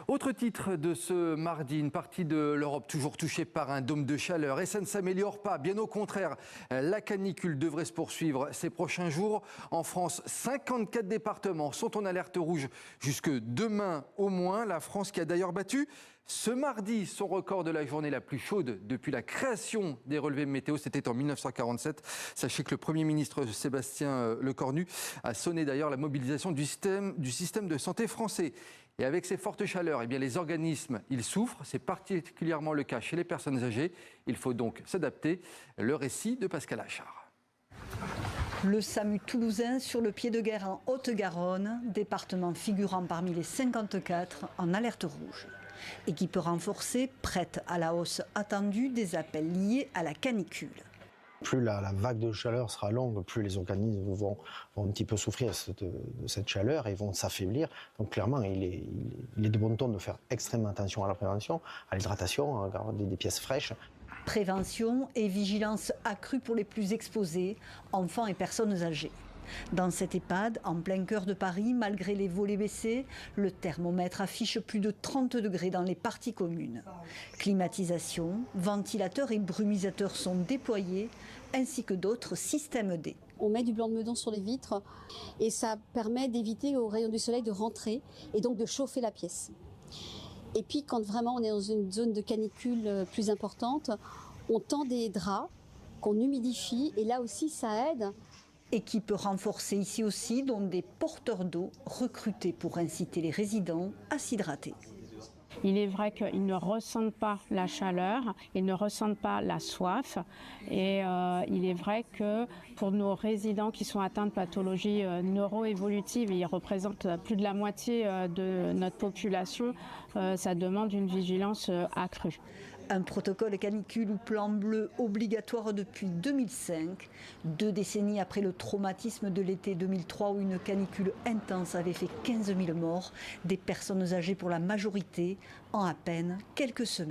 Autre titre de ce mardi, une partie de l'Europe toujours touchée par un dôme de chaleur. Et ça ne s'améliore pas, bien au contraire. La canicule devrait se poursuivre ces prochains jours. En France, 54 départements sont en alerte rouge jusque demain au moins. La France qui a d'ailleurs battu ce mardi son record de la journée la plus chaude depuis la création des relevés météo. C'était en 1947. Sachez que le Premier ministre Sébastien Lecornu a sonné d'ailleurs la mobilisation du système de santé français. Et avec ces fortes chaleurs, eh bien, les organismes, ils souffrent. C'est particulièrement le cas chez les personnes âgées. Il faut donc s'adapter. Le récit de Pascal Achard. Le SAMU toulousain sur le pied de guerre en Haute-Garonne, département figurant parmi les 54 en alerte rouge. Équipe renforcée, prête à la hausse attendue des appels liés à la canicule. Plus la vague de chaleur sera longue, plus les organismes vont un petit peu souffrir de cette chaleur et vont s'affaiblir. Donc clairement, il est de bon ton de faire extrêmement attention à la prévention, à l'hydratation, à garder des pièces fraîches. Prévention et vigilance accrue pour les plus exposés, enfants et personnes âgées. Dans cet EHPAD, en plein cœur de Paris, malgré les volets baissés, le thermomètre affiche plus de 30 degrés dans les parties communes. Climatisation, ventilateurs et brumisateurs sont déployés, ainsi que d'autres systèmes D. On met du blanc de meudon sur les vitres et ça permet d'éviter aux rayons du soleil de rentrer et donc de chauffer la pièce. Et puis quand vraiment on est dans une zone de canicule plus importante, on tend des draps qu'on humidifie et là aussi ça aide. Équipe renforcée ici aussi, dont des porteurs d'eau recrutés pour inciter les résidents à s'hydrater. Il est vrai qu'ils ne ressentent pas la chaleur, ils ne ressentent pas la soif. Et il est vrai que pour nos résidents qui sont atteints de pathologies neuroévolutives, ils représentent plus de la moitié de notre population, ça demande une vigilance accrue. Un protocole canicule ou plan bleu obligatoire depuis 2005, 2 décennies après le traumatisme de l'été 2003 où une canicule intense avait fait 15 000 morts, des personnes âgées pour la majorité, en à peine quelques semaines.